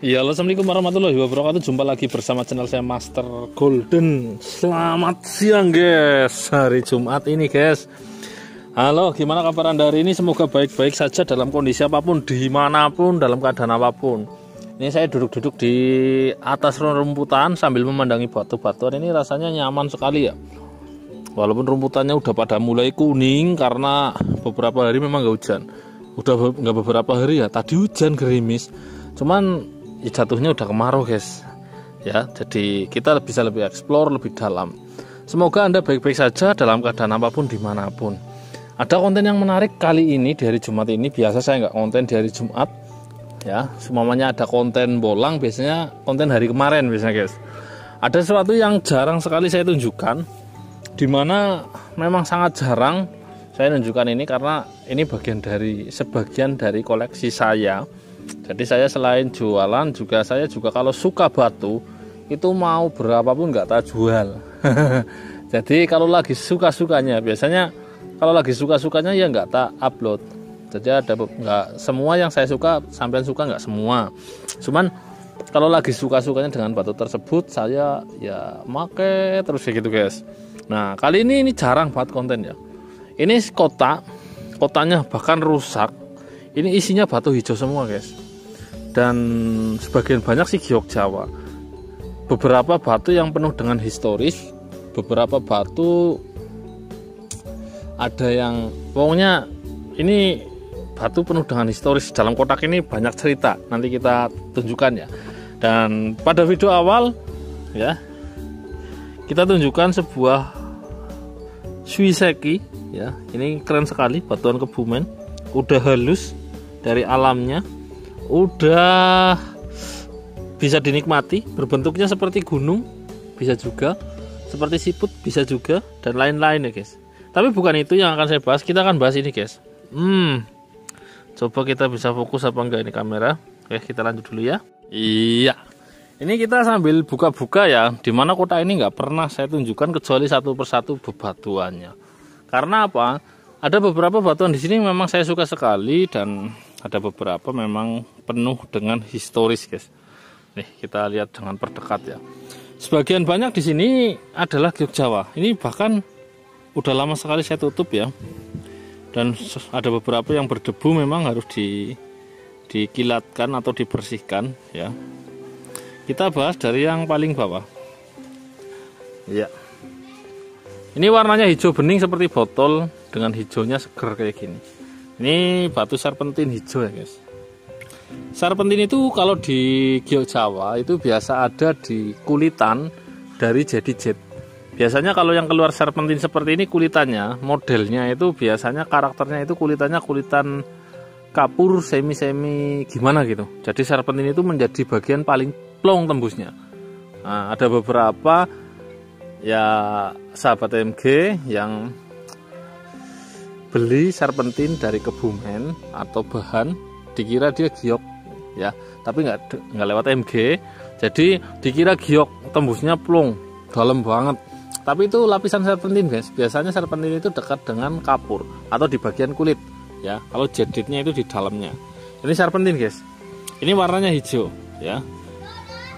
Ya, assalamualaikum warahmatullahi wabarakatuh. Jumpa lagi bersama channel saya Master Golden. Selamat siang guys, hari Jumat ini guys. Halo, gimana kabar Anda hari ini? Semoga baik-baik saja dalam kondisi apapun, dimanapun, dalam keadaan apapun. Ini saya duduk-duduk di atas rumputan sambil memandangi batu-batuan. Ini rasanya nyaman sekali ya. Walaupun rumputannya udah pada mulai kuning karena beberapa hari memang nggak hujan. Udah nggak beberapa hari ya, tadi hujan gerimis. Cuman ya jatuhnya udah kemarau guys ya, jadi kita bisa lebih explore lebih dalam. Semoga Anda baik-baik saja dalam keadaan apapun dimanapun. Ada konten yang menarik kali ini di hari Jumat ini. Biasa saya nggak konten di hari Jumat ya, semuanya ada konten bolang, biasanya konten hari kemarin biasanya guys. Ada sesuatu yang jarang sekali saya tunjukkan, dimana memang sangat jarang saya tunjukkan ini karena ini sebagian dari koleksi saya. Jadi saya selain jualan saya juga kalau suka batu itu mau berapapun nggak tak jual. Jadi kalau lagi suka-sukanya, biasanya kalau lagi suka-sukanya ya nggak tak upload. Jadi ada nggak semua yang saya suka, sampean suka nggak semua. Cuman kalau lagi suka-sukanya dengan batu tersebut saya ya make terus kayak gitu guys. Nah kali ini jarang banget konten ya. Ini kotanya bahkan rusak. Ini isinya batu hijau semua guys, dan sebagian banyak sih giok Jawa. Beberapa batu yang penuh dengan historis, beberapa batu ada yang pokoknya ini batu penuh dengan historis. Dalam kotak ini banyak cerita, nanti kita tunjukkan ya. Dan pada video awal ya kita tunjukkan sebuah Suiseki ya. Ini keren sekali, batuan Kebumen, udah halus dari alamnya, udah bisa dinikmati. Berbentuknya seperti gunung, bisa juga seperti siput, bisa juga, dan lain-lain ya guys. Tapi bukan itu yang akan saya bahas. Kita akan bahas ini guys. Coba kita bisa fokus apa enggak ini kamera. Oke, kita lanjut dulu ya. Iya, ini kita sambil buka-buka ya, dimana kota ini nggak pernah saya tunjukkan kecuali satu persatu bebatuannya. Karena apa? Ada beberapa batuan di sini memang saya suka sekali, dan ada beberapa memang penuh dengan historis guys. Nih kita lihat dengan perdekat ya. Sebagian banyak di sini adalah giok Jawa. Ini bahkan udah lama sekali saya tutup ya. Dan ada beberapa yang berdebu, memang harus dikilatkan atau dibersihkan ya. Kita bahas dari yang paling bawah. Ya. Ini warnanya hijau bening seperti botol, dengan hijaunya seger kayak gini. Ini batu serpentin hijau ya guys. Serpentin itu kalau di giok Jawa itu biasa ada di kulitan dari jadi jet. Biasanya kalau yang keluar serpentin seperti ini kulitannya, modelnya itu biasanya karakternya itu kulitan kapur semi gimana gitu. Jadi serpentin itu menjadi bagian paling plong tembusnya. Nah, ada beberapa ya sahabat MG yang beli serpentin dari Kebumen atau bahan, dikira dia giok ya, tapi nggak lewat MG, jadi dikira giok, tembusnya plong dalam banget. Tapi itu lapisan serpentin guys. Biasanya serpentin itu dekat dengan kapur atau di bagian kulit ya. Kalau jeditnya itu di dalamnya. Ini serpentin guys. Ini warnanya hijau ya.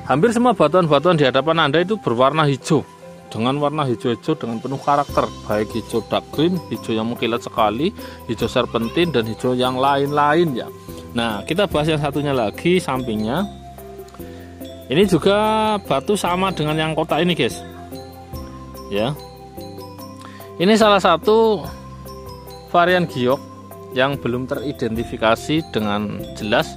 Hampir semua batuan-batuan di hadapan Anda itu berwarna hijau, dengan warna hijau-hijau dengan penuh karakter, baik hijau dark green, hijau yang mengkilat sekali, hijau serpentin, dan hijau yang lain-lain ya. Nah kita bahas yang satunya lagi, sampingnya. Ini juga batu sama dengan yang kotak ini guys ya. Ini salah satu varian giok yang belum teridentifikasi dengan jelas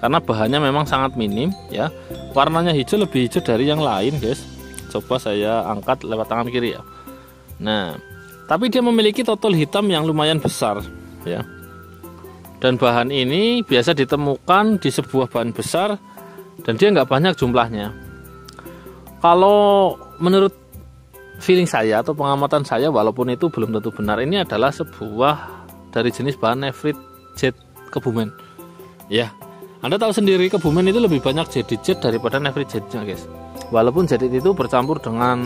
karena bahannya memang sangat minim ya. Warnanya hijau, lebih hijau dari yang lain guys. Coba saya angkat lewat tangan kiri ya. Nah, tapi dia memiliki totol hitam yang lumayan besar ya. Dan bahan ini biasa ditemukan di sebuah bahan besar, dan dia nggak banyak jumlahnya. Kalau menurut feeling saya atau pengamatan saya, walaupun itu belum tentu benar, ini adalah sebuah dari jenis bahan nefrit jet Kebumen. Ya, Anda tahu sendiri Kebumen itu lebih banyak jadit jet daripada nefrit jetnya guys. Walaupun jadit itu bercampur dengan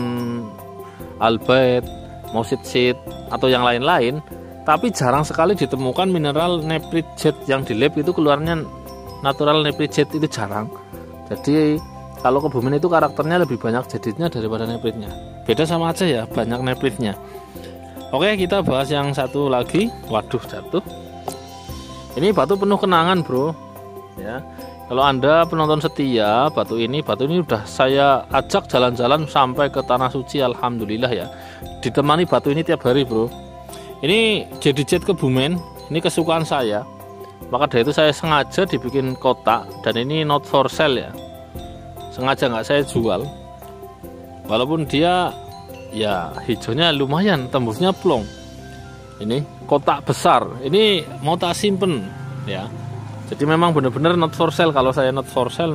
albite, mausit seed atau yang lain-lain, tapi jarang sekali ditemukan mineral nefrit jet yang di lab itu keluarnya natural nefrit jet, itu jarang. Jadi kalau Kebumen itu karakternya lebih banyak jaditnya daripada nefritnya. Beda sama aja ya, banyak nefritnya. Oke, kita bahas yang satu lagi. Waduh, jatuh. Ini batu penuh kenangan bro. Ya, kalau Anda penonton setia, batu ini udah saya ajak jalan-jalan sampai ke Tanah Suci, alhamdulillah ya. Ditemani batu ini tiap hari bro. Ini jadit jet Kebumen, ini kesukaan saya. Maka dari itu saya sengaja dibikin kotak, dan ini not for sale ya. Sengaja nggak saya jual, walaupun dia ya hijaunya lumayan, tembusnya plong. Ini kotak besar, ini mau tak simpen ya. Jadi memang benar-benar not for sale. Kalau saya not for sale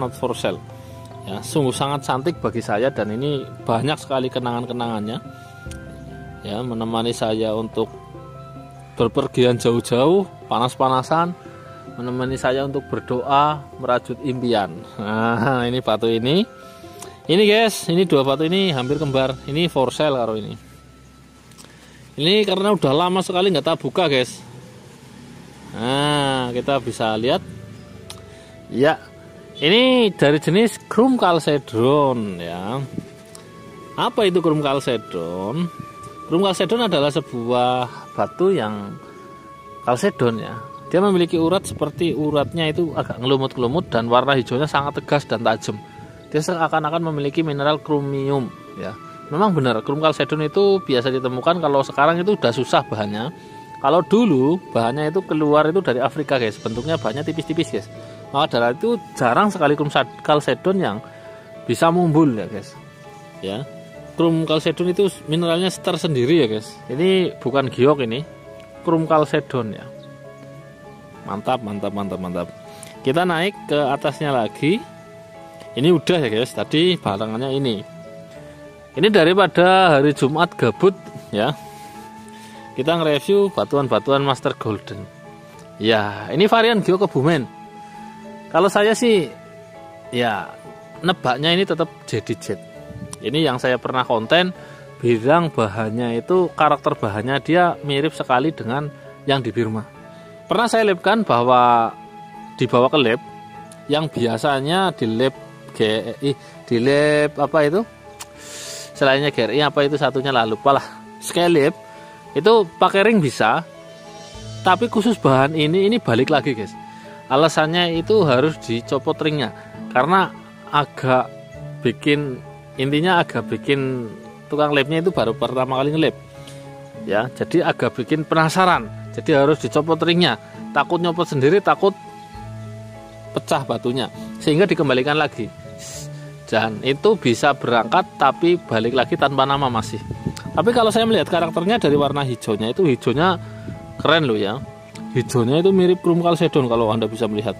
ya, sungguh sangat cantik bagi saya, dan ini banyak sekali kenangan-kenangannya ya, menemani saya untuk berpergian jauh-jauh, panas-panasan, menemani saya untuk berdoa, merajut impian. Nah, ini batu ini guys, ini dua batu ini hampir kembar. Ini for sale karo ini. Ini karena udah lama sekali nggak tak buka guys. Nah, kita bisa lihat. Ya, ini dari jenis chrome chalcedon ya. Apa itu chrome chalcedon? Chrome chalcedon adalah sebuah batu yang chalcedon ya. Dia memiliki urat seperti uratnya itu agak ngelumut-ngelumut, dan warna hijaunya sangat tegas dan tajam. Dia seakan-akan memiliki mineral chromium ya. Memang benar, chrome chalcedon itu biasa ditemukan, kalau sekarang itu udah susah bahannya. Kalau dulu bahannya itu keluar itu dari Afrika guys, bentuknya bahannya tipis-tipis guys. Maka dari itu jarang sekali chrome chalcedon yang bisa mumbul ya guys. Ya, chrome chalcedon itu mineralnya tersendiri ya guys. Ini bukan giok, ini chrome chalcedon ya. Mantap. Kita naik ke atasnya lagi. Ini udah ya guys, tadi batangannya ini. Ini daripada hari Jumat gabut ya, kita nge-review batuan-batuan Master Golden. Ya, ini varian giok Kebumen. Kalau saya sih ya nebaknya ini tetap jadit jet. Ini yang saya pernah konten bilang bahannya itu, karakter bahannya dia mirip sekali dengan yang di Birma. Pernah saya labkan bahwa dibawa ke lab, yang biasanya di lab GRI, di lab apa itu selainnya GRI, apa itu satunya lah, lupa lah, Skylab itu pakai ring bisa, tapi khusus bahan ini balik lagi guys. Alasannya itu harus dicopot ringnya, karena agak bikin tukang labnya itu baru pertama kali ngelab ya, jadi agak bikin penasaran. Jadi harus dicopot ringnya, takut nyopot sendiri, takut pecah batunya, sehingga dikembalikan lagi. Dan itu bisa berangkat tapi balik lagi tanpa nama masih. Tapi kalau saya melihat karakternya dari warna hijaunya, itu hijaunya keren loh ya. Hijaunya itu mirip chrome chalcedon kalau Anda bisa melihat.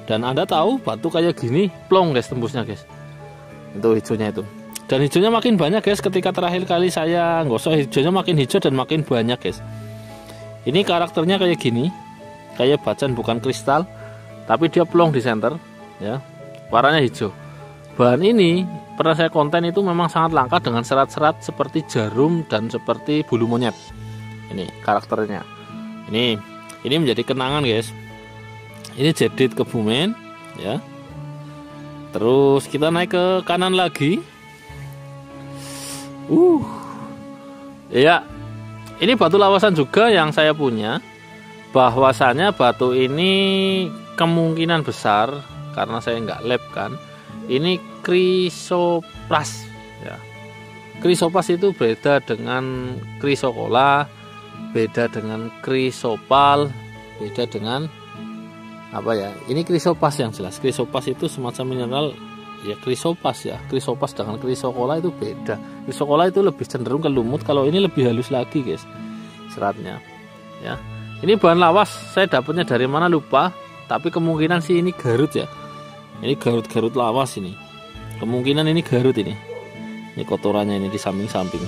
Dan Anda tahu batu kayak gini plong guys tembusnya guys. Itu hijaunya itu. Dan hijaunya makin banyak guys, ketika terakhir kali saya gosok hijaunya makin hijau dan makin banyak guys. Ini karakternya kayak gini, kayak bacan bukan kristal, tapi dia plong di center ya, warnanya hijau. Bahan ini pernah saya konten itu memang sangat langka, dengan serat-serat seperti jarum dan seperti bulu monyet. Ini karakternya. Ini menjadi kenangan guys. Ini jadit Kebumen ya. Terus kita naik ke kanan lagi. Ya, ini batu lawasan juga yang saya punya. Bahwasanya batu ini kemungkinan besar, karena saya nggak lab kan, ini chrysoprase ya. Chrysoprase itu beda dengan chrysocolla, beda dengan chrysopal, beda dengan apa ya, ini chrysoprase yang jelas. Chrysoprase itu semacam mineral ya, chrysoprase ya. Chrysoprase dengan chrysocolla itu beda. Chrysocolla itu lebih cenderung ke lumut, kalau ini lebih halus lagi guys seratnya ya. Ini bahan lawas, saya dapatnya dari mana lupa, tapi kemungkinan sih ini Garut ya. Ini Garut lawas ini. Kemungkinan ini Garut ini. Ini kotorannya ini di samping-samping.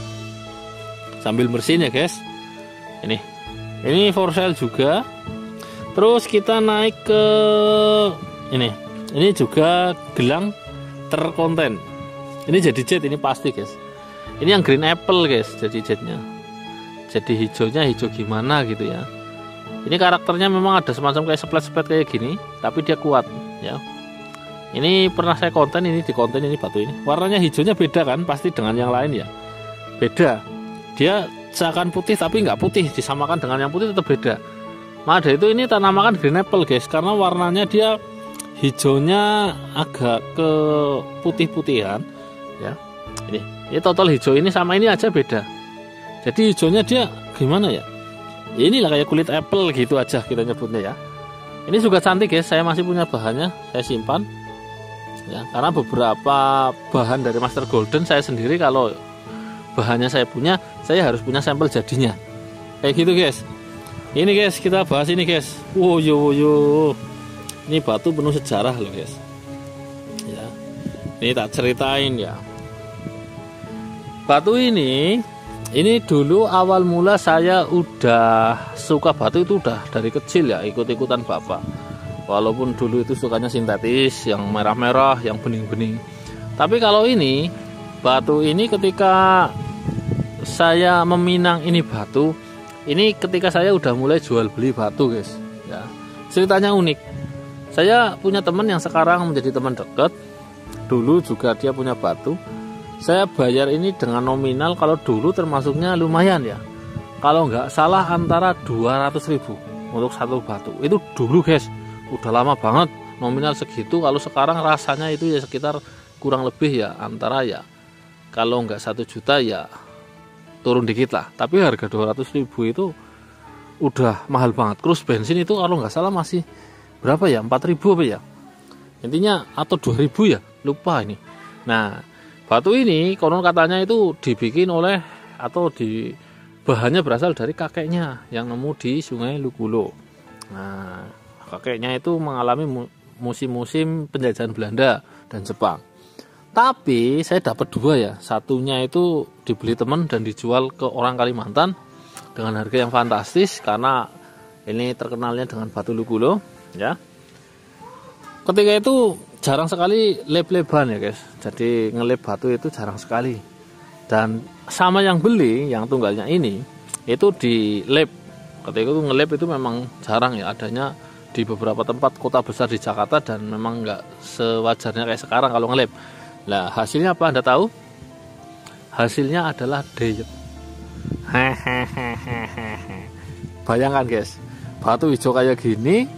sambil bersihin ya guys. Ini for sale juga. Terus kita naik ke ini juga gelang terkonten. Ini jadi jet, ini pasti guys. Ini yang green apple guys, jadi jetnya. Jadi hijaunya hijau gimana gitu ya. Ini karakternya memang ada semacam kayak splat-splat kayak gini, tapi dia kuat ya. Ini pernah saya konten, ini di konten ini batu ini. Warnanya hijaunya beda kan, pasti dengan yang lain ya. Beda. Dia seakan putih tapi nggak putih, disamakan dengan yang putih tetap beda. Maka itu ini tanamakan green apple guys, karena warnanya dia hijaunya agak ke putih-putihan ya. Ini total hijau ini sama ini aja beda. Jadi hijaunya dia gimana ya? Inilah kayak kulit apple gitu aja kita nyebutnya ya. Ini juga cantik guys, saya masih punya bahannya, saya simpan ya, karena beberapa bahan dari Master Golden saya sendiri kalau bahannya saya punya, saya harus punya sampel jadinya kayak gitu guys. Ini guys, kita bahas ini guys. Yo. Ini batu penuh sejarah loh guys ya. Ini tak ceritain ya. Batu ini dulu awal mula saya udah suka batu itu udah dari kecil ya, ikut-ikutan bapak. Walaupun dulu itu sukanya sintetis, yang merah-merah, yang bening-bening. Tapi kalau ini batu ini ketika saya meminang ini batu, ini ketika saya udah mulai jual beli batu guys ya. Ceritanya unik. Saya punya teman yang sekarang menjadi teman dekat. Dulu juga dia punya batu. Saya bayar ini dengan nominal, kalau dulu termasuknya lumayan ya. Kalau nggak salah antara 200.000 untuk satu batu. Itu dulu guys, udah lama banget nominal segitu. Kalau sekarang rasanya itu ya sekitar kurang lebih ya antara ya, kalau nggak 1 juta ya turun dikit lah. Tapi harga 200.000 itu udah mahal banget. Terus bensin itu kalau nggak salah masih berapa ya, 4.000 apa ya intinya, atau 2.000 ya, lupa ini. Nah batu ini konon katanya itu dibikin oleh atau di bahannya berasal dari kakeknya yang nemu di Sungai Lukulo. Nah kakeknya itu mengalami musim-musim penjajahan Belanda dan Jepang. Tapi saya dapat 2 ya, satunya itu dibeli teman dan dijual ke orang Kalimantan dengan harga yang fantastis, karena ini terkenalnya dengan batu Lukulo ya. Ketika itu jarang sekali leb-leban ya guys, jadi ngeleb batu itu jarang sekali. Dan sama yang beli, yang tunggalnya ini itu di leb. Ketika itu ngeleb itu memang jarang ya, adanya di beberapa tempat kota besar di Jakarta, dan memang nggak sewajarnya kayak sekarang kalau ngeleb. Nah hasilnya apa Anda tahu? Hasilnya adalah deyet. Bayangkan guys, batu hijau kayak gini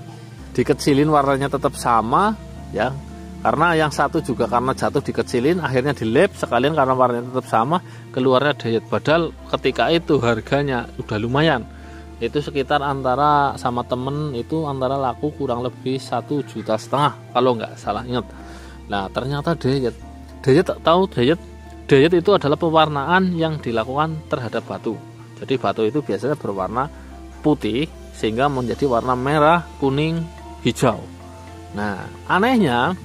dikecilin warnanya tetap sama ya, karena yang satu juga karena jatuh dikecilin, akhirnya dilep sekalian karena warnanya tetap sama, keluarnya deyet. Padahal ketika itu harganya udah lumayan, itu sekitar antara sama temen itu antara laku kurang lebih 1,5 juta kalau nggak salah ingat. Nah ternyata deyet tahu deyet itu adalah pewarnaan yang dilakukan terhadap batu. Jadi batu itu biasanya berwarna putih sehingga menjadi warna merah, kuning, hijau. Nah anehnya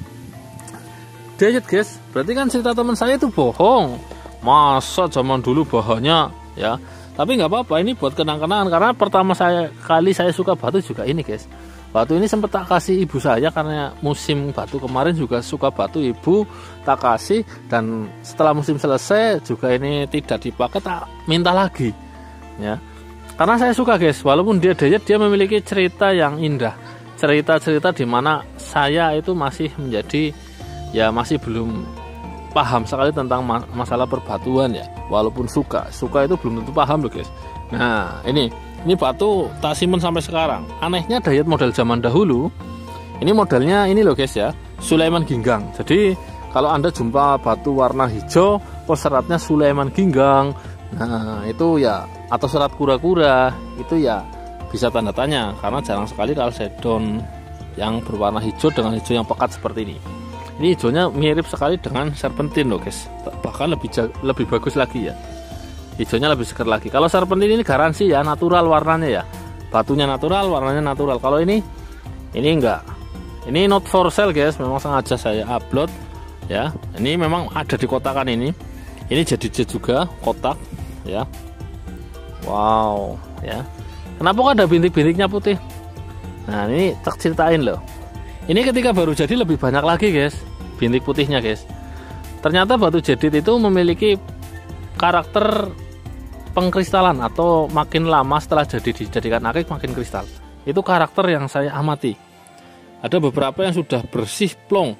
deyet guys, berarti kan cerita teman saya itu bohong. Masa zaman dulu bahannya ya. Tapi nggak apa-apa, ini buat kenang-kenangan, karena pertama kali saya suka batu juga ini guys. Batu ini sempat tak kasih ibu saya, karena musim batu kemarin juga suka batu, ibu tak kasih. Dan setelah musim selesai juga ini tidak dipakai, tak minta lagi ya. Karena saya suka guys, walaupun dia deyet, dia memiliki cerita yang indah. Cerita-cerita dimana saya itu masih menjadi ya, masih belum paham sekali tentang masalah perbatuan ya. Walaupun suka itu belum tentu paham loh guys. Nah ini batu tak simpen sampai sekarang. Anehnya deyet model zaman dahulu, ini modelnya ini loh guys ya, Sulaiman Ginggang. Jadi kalau Anda jumpa batu warna hijau, seratnya Sulaiman Ginggang, nah itu ya, atau serat kura-kura, itu ya bisa tanda tanya, karena jarang sekali kalau sedon yang berwarna hijau dengan hijau yang pekat seperti ini. Ini hijaunya mirip sekali dengan serpentin loh guys, bahkan lebih bagus lagi ya, hijaunya lebih segar lagi. Kalau serpentin ini garansi ya natural warnanya ya, batunya natural, warnanya natural. Kalau ini enggak, ini not for sale guys, memang sengaja saya upload ya. Ini memang ada di kotakan ini jadi jet juga kotak ya. Wow, ya. Kenapa kok ada bintik-bintiknya putih? Nah, ini tak ceritain loh. Ini ketika baru jadi lebih banyak lagi, guys, bintik putihnya, guys. Ternyata batu jadit itu memiliki karakter pengkristalan, atau makin lama setelah dijadikan akik makin kristal. Itu karakter yang saya amati. Ada beberapa yang sudah bersih plong,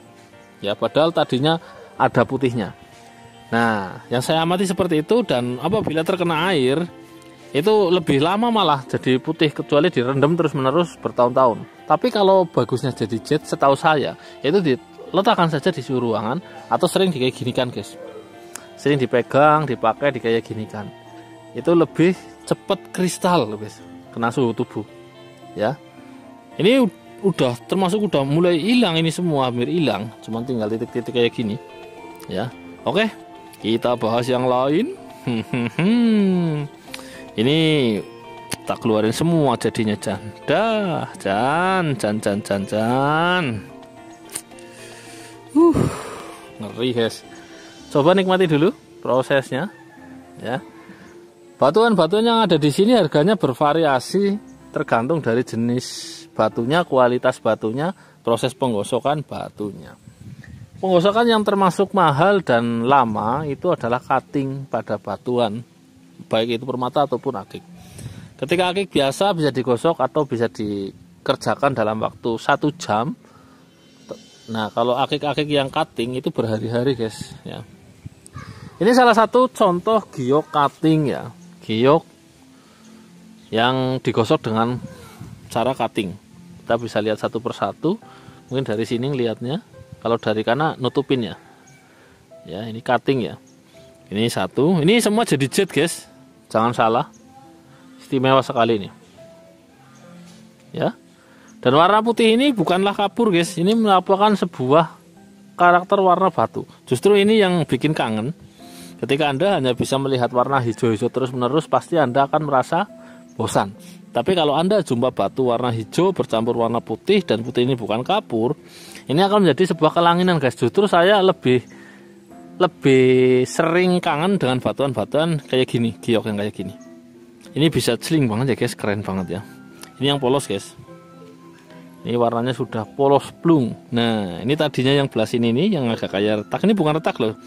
ya, padahal tadinya ada putihnya. Nah, yang saya amati seperti itu, dan apabila terkena air itu lebih lama malah jadi putih, kecuali direndam terus-menerus bertahun-tahun. Tapi kalau bagusnya jadi jet, setahu saya itu diletakkan saja di suhu ruangan atau sering kayak ginikan, guys. Sering dipegang, dipakai, kayak ginikan. Itu lebih cepat kristal, guys, kena suhu tubuh. Ya. Ini udah termasuk udah mulai hilang, ini semua hampir hilang, cuman tinggal titik-titik kayak gini. Ya. Oke, kita bahas yang lain. Ini tak keluarin semua jadinya, ngeri, guys. Coba nikmati dulu prosesnya, ya. Batuan-batuan yang ada di sini harganya bervariasi tergantung dari jenis batunya, kualitas batunya, proses penggosokan batunya. Penggosokan yang termasuk mahal dan lama itu adalah cutting pada batuan, baik itu permata ataupun akik. Ketika akik biasa bisa digosok atau bisa dikerjakan dalam waktu 1 jam. Nah, kalau akik-akik yang cutting itu berhari-hari, guys, ya. Ini salah satu contoh giok cutting, ya. Giok yang digosok dengan cara cutting. Kita bisa lihat satu persatu. Mungkin dari sini lihatnya. Kalau dari kanan nutupin, ya. Ya, ini cutting, ya. Ini satu. Ini semua jadi jet, guys. Jangan salah. Istimewa sekali ini. Ya. Dan warna putih ini bukanlah kapur, guys. Ini merupakan sebuah karakter warna batu. Justru ini yang bikin kangen. Ketika Anda hanya bisa melihat warna hijau-hijau terus-menerus, pasti Anda akan merasa bosan. Tapi kalau Anda jumpa batu warna hijau bercampur warna putih, dan putih ini bukan kapur, ini akan menjadi sebuah kelanginan, guys. Justru saya lebih sering kangen dengan batuan-batuan kayak gini, giok yang kayak gini. Ini bisa celing banget, ya, guys. Keren banget, ya. Ini yang polos, guys. Ini warnanya sudah polos plung. Nah, ini tadinya yang belah sini ini yang agak kayak retak. Ini bukan retak loh.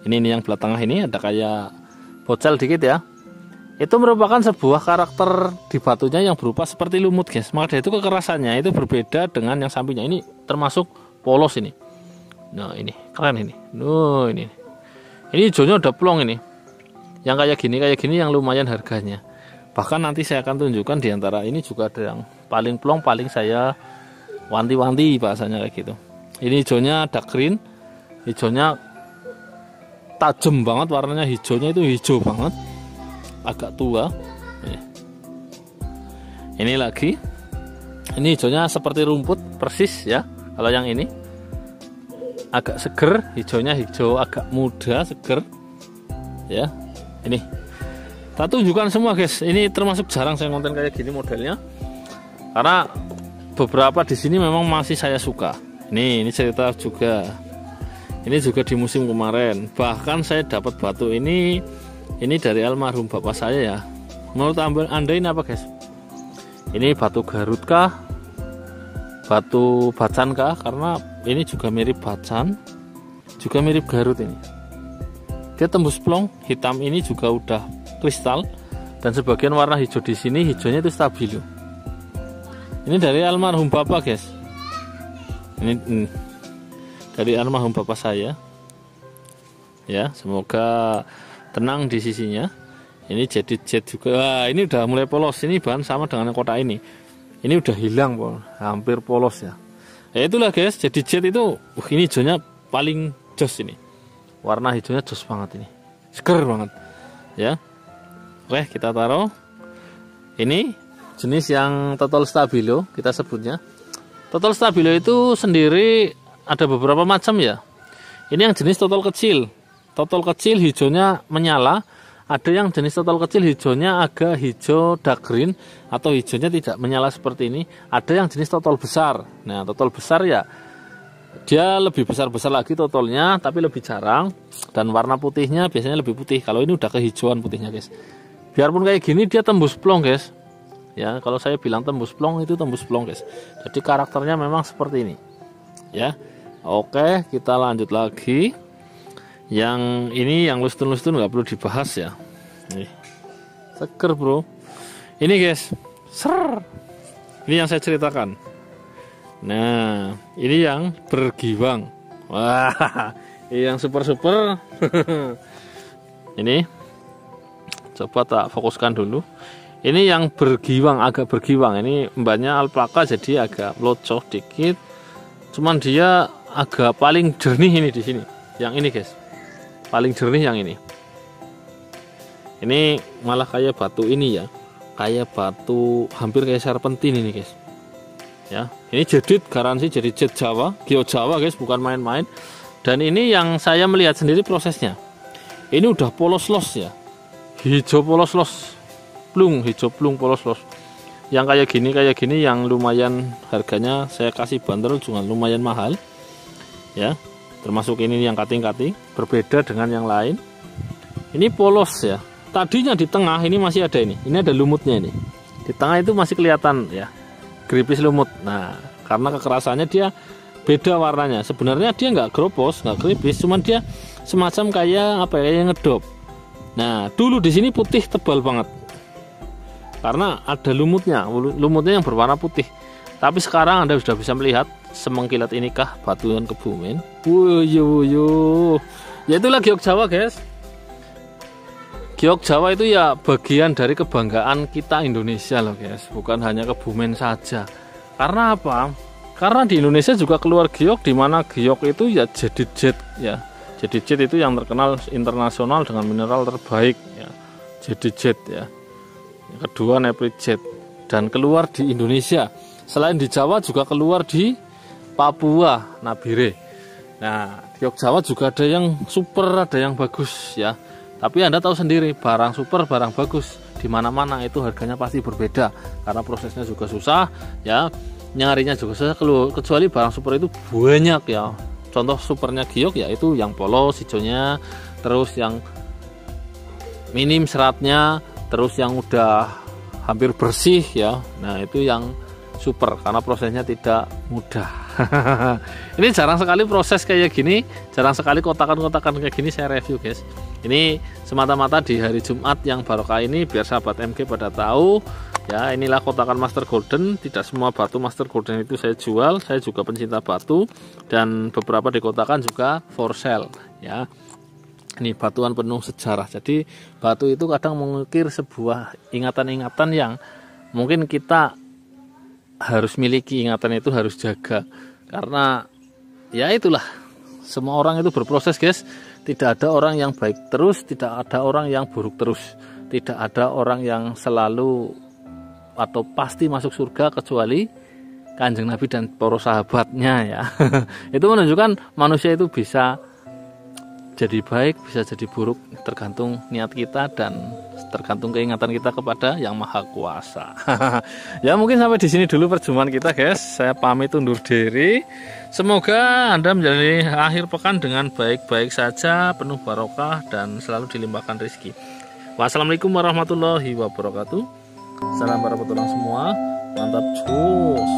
Ini yang belah tengah ini ada kayak bocel dikit, ya. Itu merupakan sebuah karakter di batunya yang berupa seperti lumut, guys. Maka dari itu kekerasannya itu berbeda dengan yang sampingnya. Ini termasuk polos ini. Nah, ini keren ini. Ini hijaunya udah plong ini. Yang kayak gini yang lumayan harganya. Bahkan nanti saya akan tunjukkan di antara ini juga ada yang paling plong, paling saya wanti-wanti bahasanya kayak gitu. Ini hijaunya dark green. Hijaunya tajam banget warnanya, hijaunya itu hijau banget. Agak tua. Ini lagi. Ini hijaunya seperti rumput persis, ya. Kalau yang ini agak seger, hijaunya hijau agak muda, seger. Ya. Ini. Kita tunjukkan semua, guys. Ini termasuk jarang saya konten kayak gini modelnya. Karena beberapa di sini memang masih saya suka. Ini cerita juga. Ini juga di musim kemarin. Bahkan saya dapat batu ini dari almarhum bapak saya, ya. Menurut Anda ini apa, guys? Ini batu Garut kah? Batu Bacan kah? Karena ini juga mirip Bacan, juga mirip Garut ini. Dia tembus plong, hitam ini juga udah kristal, dan sebagian warna hijau di sini, hijaunya itu stabilo. Ini dari almarhum bapak, guys. Ini dari almarhum bapak saya. Ya, semoga tenang di sisinya. Ini jadi jet juga. Wah, ini udah mulai polos. Ini bahan sama dengan yang kotak ini. Ini udah hilang, hampir polos, ya. Ya itulah, guys. Jadi jet itu, ini hijaunya paling jos ini. Warna hijaunya jos banget ini. Seger banget, ya. Oke, kita taruh. Ini jenis yang total stabilo kita sebutnya. Total stabilo itu sendiri ada beberapa macam, ya. Ini yang jenis total kecil. Total kecil hijaunya menyala. Ada yang jenis total kecil hijaunya agak hijau dark green atau hijaunya tidak menyala seperti ini. Ada yang jenis total besar. Nah, total besar, ya, dia lebih besar-besar lagi totalnya, tapi lebih jarang, dan warna putihnya biasanya lebih putih. Kalau ini udah kehijauan putihnya, guys. biarpun kayak gini dia tembus plong guys ya. Kalau saya bilang tembus plong, itu tembus plong guys. Jadi karakternya memang seperti ini ya. Oke, kita lanjut lagi. Yang ini yang lustun-lustun nggak perlu dibahas ya. Nih, seger bro. Ini guys, ser. Ini yang saya ceritakan. Nah, ini yang bergiwang. Wah, ini yang super-super. Ini, coba tak fokuskan dulu. Ini yang bergiwang, agak bergiwang. Ini mbaknya alpaka jadi agak locoh dikit. Cuman dia agak paling jernih ini di sini. Yang ini guys, paling jernih yang ini. Ini malah kayak batu ini ya. Kayak batu hampir kayak serpentin ini guys ya. Ini jedit, garansi jadi jet Jawa, Gio Jawa guys, bukan main-main. Dan ini yang saya melihat sendiri prosesnya, ini udah polos los ya, hijau polos los, plung, hijau plung polos los. Yang kayak gini yang lumayan harganya saya kasih bandrol juga lumayan mahal ya, termasuk ini yang kating-kating, berbeda dengan yang lain. Ini polos ya. Tadinya di tengah ini masih ada ini ada lumutnya ini. Di tengah itu masih kelihatan ya, geripis lumut. Nah, karena kekerasannya dia beda warnanya. Sebenarnya dia nggak gropos, nggak geripis, cuman dia semacam kayak apa ya, kayak ngedop. Nah, dulu di sini putih tebal banget. Karena ada lumutnya yang berwarna putih. Tapi sekarang Anda sudah bisa melihat semengkilat inikah batuan Kebumen. Wuyo. Ya itulah giok Jawa guys. Giok Jawa itu ya bagian dari kebanggaan kita Indonesia loh guys, bukan hanya Kebumen saja. Karena apa? Karena di Indonesia juga keluar giok, di mana giok itu ya jadi jet ya. Jadi jet itu yang terkenal internasional dengan mineral terbaik ya. Jadi jet ya. Yang kedua Neprit jet, dan keluar di Indonesia. Selain di Jawa juga keluar di Papua Nabire. Nah, giok Jawa juga ada yang super, ada yang bagus ya. Tapi Anda tahu sendiri, barang super, barang bagus di mana-mana itu harganya pasti berbeda karena prosesnya juga susah ya, nyarinya juga susah. Kecuali barang super itu banyak ya. Contoh supernya giok ya itu yang polos hijaunya, terus yang minim seratnya, terus yang udah hampir bersih ya. Nah, itu yang super karena prosesnya tidak mudah. Ini jarang sekali proses kayak gini, jarang sekali kotakan-kotakan kayak gini saya review guys. Ini semata-mata di hari Jumat yang barokah ini biar sahabat MG pada tahu ya, inilah kotakan Master Golden. Tidak semua batu Master Golden itu saya jual, saya juga pencinta batu, dan beberapa di kotakan juga for sale ya. Ini batuan penuh sejarah. Jadi batu itu kadang mengukir sebuah ingatan-ingatan yang mungkin kita harus miliki, ingatan itu harus jaga. Karena ya itulah, semua orang itu berproses guys. Tidak ada orang yang baik terus, tidak ada orang yang buruk terus, tidak ada orang yang selalu atau pasti masuk surga kecuali Kanjeng Nabi dan para sahabatnya ya. Itu menunjukkan manusia itu bisa jadi baik, bisa jadi buruk, tergantung niat kita dan tergantung keingatan kita kepada Yang Maha Kuasa. Ya mungkin sampai di sini dulu perjumpaan kita guys. Saya pamit undur diri. Semoga Anda menjalani akhir pekan dengan baik-baik saja, penuh barokah dan selalu dilimpahkan rezeki. Wassalamualaikum warahmatullahi wabarakatuh. Salam para petualang semua. Mantap cus.